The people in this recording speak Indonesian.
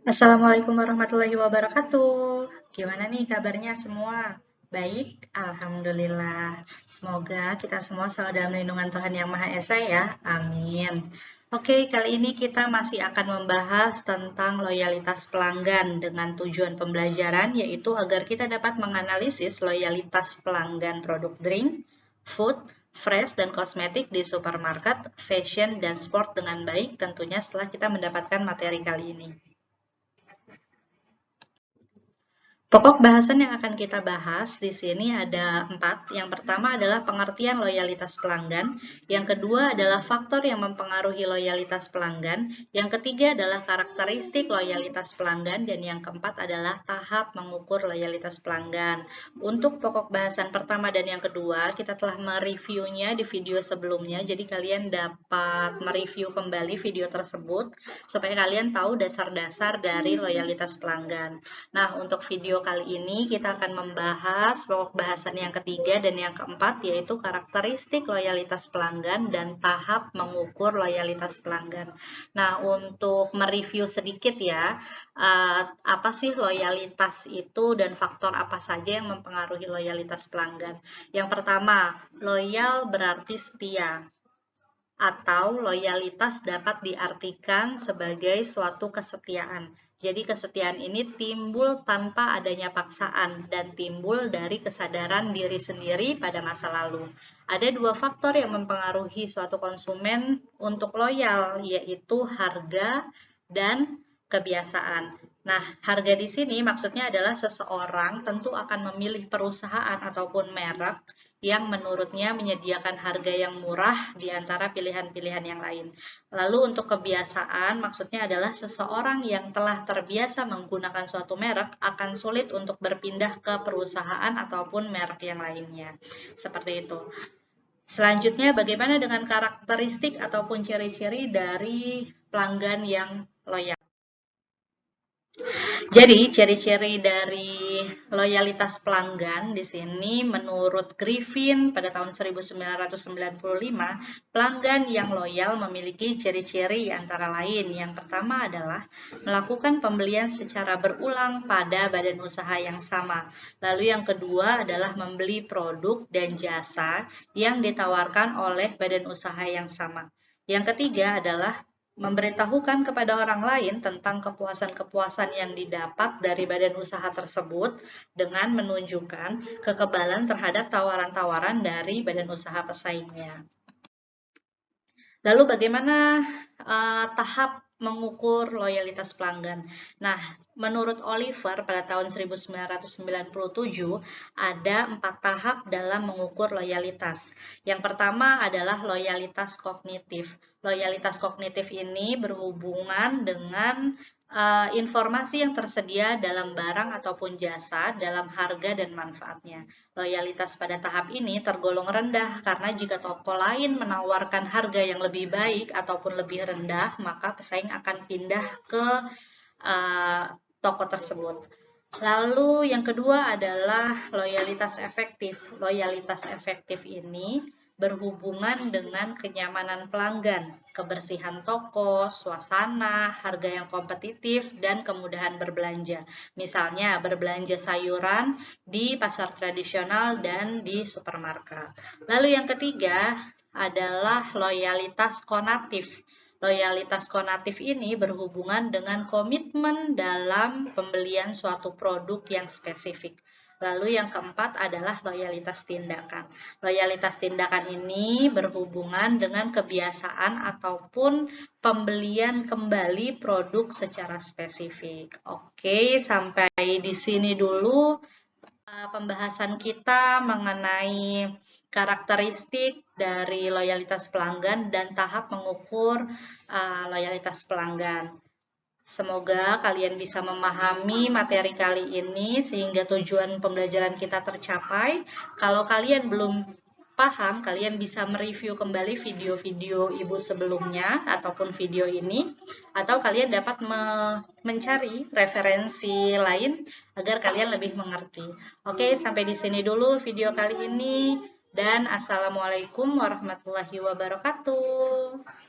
Assalamualaikum warahmatullahi wabarakatuh. Gimana nih kabarnya semua? Baik, alhamdulillah. Semoga kita semua selalu dalam lindungan Tuhan Yang Maha Esa ya. Amin. Oke, kali ini kita masih akan membahas tentang loyalitas pelanggan dengan tujuan pembelajaran, yaitu agar kita dapat menganalisis loyalitas pelanggan produk drink, food, fresh, dan kosmetik di supermarket, fashion, dan sport dengan baik tentunya setelah kita mendapatkan materi kali ini. Pokok bahasan yang akan kita bahas di sini ada 4. Yang pertama adalah pengertian loyalitas pelanggan. Yang kedua adalah faktor yang mempengaruhi loyalitas pelanggan. Yang ketiga adalah karakteristik loyalitas pelanggan. Dan yang keempat adalah tahap mengukur loyalitas pelanggan. Untuk pokok bahasan pertama dan yang kedua, kita telah mereviewnya di video sebelumnya. Jadi kalian dapat mereview kembali video tersebut supaya kalian tahu dasar-dasar dari loyalitas pelanggan. Nah, untuk video kali ini kita akan membahas pokok bahasan yang ketiga dan yang keempat, yaitu karakteristik loyalitas pelanggan dan tahap mengukur loyalitas pelanggan. Nah, untuk mereview sedikit ya, apa sih loyalitas itu dan faktor apa saja yang mempengaruhi loyalitas pelanggan. Yang pertama, loyal berarti setia, atau loyalitas dapat diartikan sebagai suatu kesetiaan. Jadi kesetiaan ini timbul tanpa adanya paksaan dan timbul dari kesadaran diri sendiri pada masa lalu. Ada 2 faktor yang mempengaruhi suatu konsumen untuk loyal, yaitu harga dan kebiasaan. Nah, harga di sini maksudnya adalah seseorang tentu akan memilih perusahaan ataupun merek yang menurutnya menyediakan harga yang murah di antara pilihan-pilihan yang lain. Lalu untuk kebiasaan, maksudnya adalah seseorang yang telah terbiasa menggunakan suatu merek akan sulit untuk berpindah ke perusahaan ataupun merek yang lainnya. Seperti itu. Selanjutnya, bagaimana dengan karakteristik ataupun ciri-ciri dari pelanggan yang loyal? Jadi, ciri-ciri dari loyalitas pelanggan di sini menurut Griffin pada tahun 1995, pelanggan yang loyal memiliki ciri-ciri antara lain. Yang pertama adalah melakukan pembelian secara berulang pada badan usaha yang sama. Lalu yang kedua adalah membeli produk dan jasa yang ditawarkan oleh badan usaha yang sama. Yang ketiga adalah memberitahukan kepada orang lain tentang kepuasan-kepuasan yang didapat dari badan usaha tersebut dengan menunjukkan kekebalan terhadap tawaran-tawaran dari badan usaha pesaingnya. Lalu bagaimana tahap mengukur loyalitas pelanggan? Nah, menurut Oliver pada tahun 1997 ada 4 tahap dalam mengukur loyalitas. Yang pertama adalah loyalitas kognitif. Loyalitas kognitif ini berhubungan dengan informasi yang tersedia dalam barang ataupun jasa dalam harga dan manfaatnya. Loyalitas pada tahap ini tergolong rendah karena jika toko lain menawarkan harga yang lebih baik ataupun lebih rendah, maka pesaing akan pindah ke toko tersebut. Lalu yang kedua adalah loyalitas efektif. Loyalitas efektif ini berhubungan dengan kenyamanan pelanggan, kebersihan toko, suasana, harga yang kompetitif, dan kemudahan berbelanja. Misalnya berbelanja sayuran di pasar tradisional dan di supermarket. Lalu yang ketiga adalah loyalitas konatif. Loyalitas konatif ini berhubungan dengan komitmen dalam pembelian suatu produk yang spesifik. Lalu yang keempat adalah loyalitas tindakan. Loyalitas tindakan ini berhubungan dengan kebiasaan ataupun pembelian kembali produk secara spesifik. Oke, sampai di sini dulu pembahasan kita mengenai karakteristik dari loyalitas pelanggan dan tahap mengukur loyalitas pelanggan. Semoga kalian bisa memahami materi kali ini sehingga tujuan pembelajaran kita tercapai. Kalau kalian belum paham, kalian bisa mereview kembali video-video ibu sebelumnya ataupun video ini, atau kalian dapat mencari referensi lain agar kalian lebih mengerti. Oke, sampai di sini dulu video kali ini, dan assalamualaikum warahmatullahi wabarakatuh.